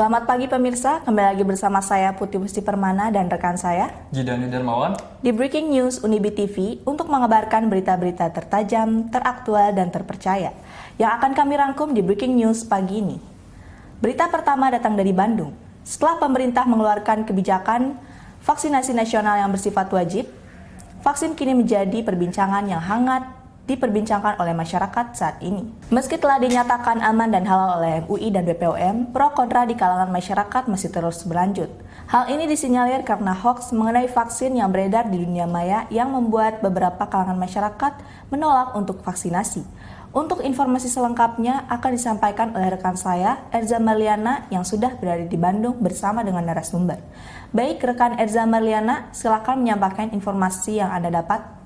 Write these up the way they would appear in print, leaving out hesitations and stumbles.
Selamat pagi pemirsa, kembali lagi bersama saya Putih Musti Permana dan rekan saya Jidani Darmawan di Breaking News Unibi TV untuk mengabarkan berita-berita tertajam, teraktual, dan terpercaya yang akan kami rangkum di Breaking News pagi ini. Berita pertama datang dari Bandung. Setelah pemerintah mengeluarkan kebijakan vaksinasi nasional yang bersifat wajib, vaksin kini menjadi perbincangan yang hangat diperbincangkan oleh masyarakat saat ini. Meski telah dinyatakan aman dan halal oleh MUI dan BPOM, pro kontra di kalangan masyarakat masih terus berlanjut. Hal ini disinyalir karena hoax mengenai vaksin yang beredar di dunia maya yang membuat beberapa kalangan masyarakat menolak untuk vaksinasi. Untuk informasi selengkapnya akan disampaikan oleh rekan saya, Erza Marliana, yang sudah berada di Bandung bersama dengan narasumber. Baik, rekan Erza Marliana, silakan menyampaikan informasi yang Anda dapat.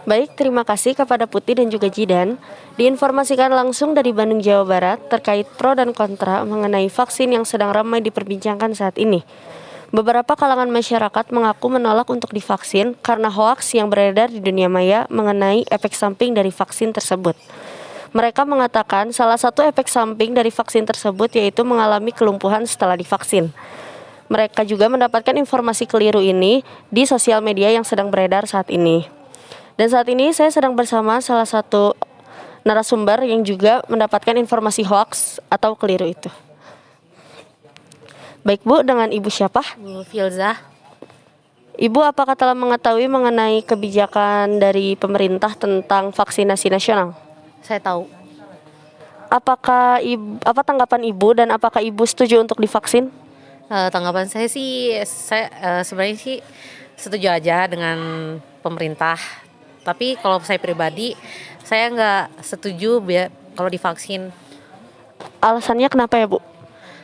Baik, terima kasih kepada Putih dan juga Jidan. Diinformasikan langsung dari Bandung, Jawa Barat terkait pro dan kontra mengenai vaksin yang sedang ramai diperbincangkan saat ini. Beberapa kalangan masyarakat mengaku menolak untuk divaksin karena hoaks yang beredar di dunia maya mengenai efek samping dari vaksin tersebut. Mereka mengatakan salah satu efek samping dari vaksin tersebut yaitu mengalami kelumpuhan setelah divaksin. Mereka juga mendapatkan informasi keliru ini di sosial media yang sedang beredar saat ini. Dan saat ini saya sedang bersama salah satu narasumber yang juga mendapatkan informasi hoaks atau keliru itu. Baik Bu, dengan Ibu siapa? Bu Filza. Ibu apakah telah mengetahui mengenai kebijakan dari pemerintah tentang vaksinasi nasional? Saya tahu. Apa tanggapan Ibu dan apakah Ibu setuju untuk divaksin? Tanggapan saya sih, sebenarnya sih setuju aja dengan pemerintah. Tapi kalau saya pribadi, saya nggak setuju kalau divaksin. Alasannya kenapa ya Bu?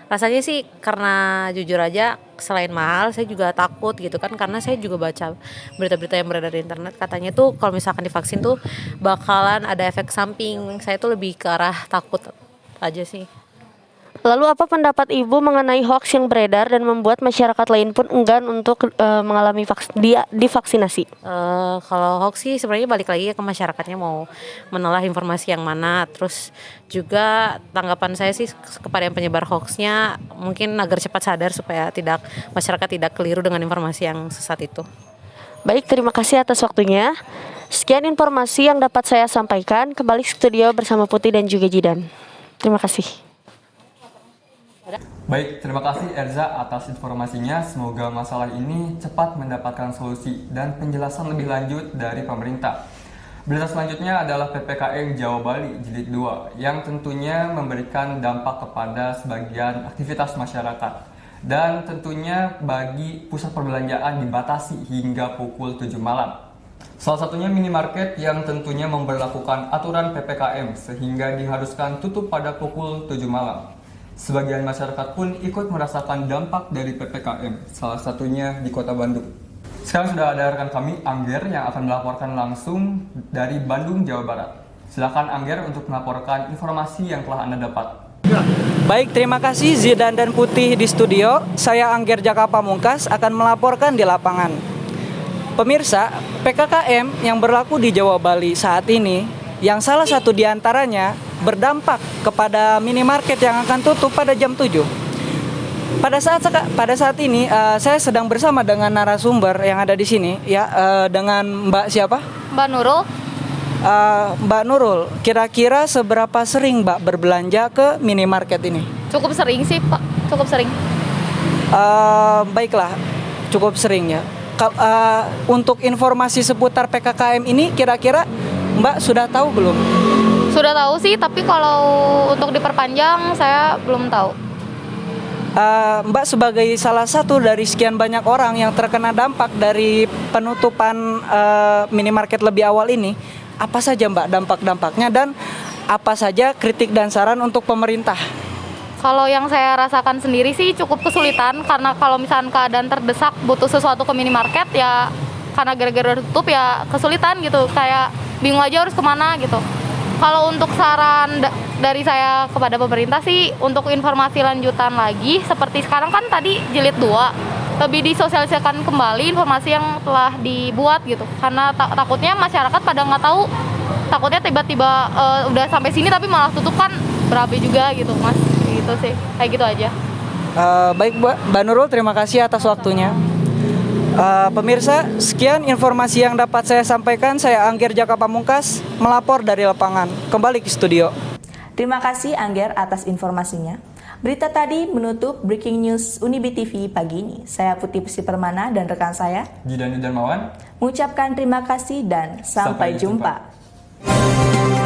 Rasanya sih karena jujur aja selain mahal, saya juga takut gitu kan. Karena saya juga baca berita-berita yang beredar di internet. Katanya tuh kalau misalkan divaksin tuh bakalan ada efek samping. Saya tuh lebih ke arah takut aja sih. Lalu apa pendapat Ibu mengenai hoaks yang beredar dan membuat masyarakat lain pun enggan untuk mengalami divaksinasi? Kalau hoax sih sebenarnya balik lagi ke masyarakatnya mau menelaah informasi yang mana. Terus juga tanggapan saya sih kepada yang penyebar hoaxnya mungkin agar cepat sadar supaya masyarakat tidak keliru dengan informasi yang sesat itu. Baik, terima kasih atas waktunya. Sekian informasi yang dapat saya sampaikan. Kembali ke studio bersama Putih dan juga Jidan. Terima kasih. Baik, terima kasih Erza atas informasinya. Semoga masalah ini cepat mendapatkan solusi dan penjelasan lebih lanjut dari pemerintah. Berita selanjutnya adalah PPKM Jawa Bali Jilid 2 yang tentunya memberikan dampak kepada sebagian aktivitas masyarakat. Dan tentunya bagi pusat perbelanjaan dibatasi hingga pukul 7 malam. Salah satunya minimarket yang tentunya memberlakukan aturan PPKM sehingga diharuskan tutup pada pukul 7 malam. Sebagian masyarakat pun ikut merasakan dampak dari PPKM, salah satunya di Kota Bandung. Sekarang sudah ada rekan kami, Angger, yang akan melaporkan langsung dari Bandung, Jawa Barat. Silakan Angger untuk melaporkan informasi yang telah Anda dapat. Baik, terima kasih Zidan dan Putih di studio. Saya Angger Jaka Pamungkas akan melaporkan di lapangan. Pemirsa, PPKM yang berlaku di Jawa Bali saat ini, yang salah satu diantaranya berdampak kepada minimarket yang akan tutup pada jam 7. Pada saat ini saya sedang bersama dengan narasumber yang ada di sini ya, dengan Mbak siapa? Mbak Nurul. Mbak Nurul, kira-kira seberapa sering Mbak berbelanja ke minimarket ini? Cukup sering sih Pak, cukup sering. Baiklah, cukup sering ya. Untuk informasi seputar PPKM ini kira-kira Mbak sudah tahu belum? Sudah tahu sih, tapi kalau untuk diperpanjang saya belum tahu. Mbak sebagai salah satu dari sekian banyak orang yang terkena dampak dari penutupan minimarket lebih awal ini, apa saja Mbak dampak-dampaknya dan apa saja kritik dan saran untuk pemerintah? Kalau yang saya rasakan sendiri sih cukup kesulitan, karena kalau misalkan keadaan terdesak butuh sesuatu ke minimarket ya, karena gara-gara tutup ya kesulitan gitu, kayak bingung aja harus kemana gitu. Kalau untuk saran dari saya kepada pemerintah sih, untuk informasi lanjutan lagi, seperti sekarang kan tadi jilid 2, lebih disosialisasikan kembali informasi yang telah dibuat gitu. Karena takutnya masyarakat pada nggak tahu, takutnya tiba-tiba udah sampai sini tapi malah tutup, kan berabe juga gitu Mas. gitu sih, kayak gitu aja. Baik Mbak Nurul, terima kasih atas waktunya. Pemirsa, sekian informasi yang dapat saya sampaikan. Saya Angger Jaka Pamungkas melapor dari lapangan. Kembali ke studio. Terima kasih Angger atas informasinya. Berita tadi menutup Breaking News Unibi TV pagi ini. Saya Putih Permana dan rekan saya Jidan Darmawan mengucapkan terima kasih dan sampai jumpa. jumpa.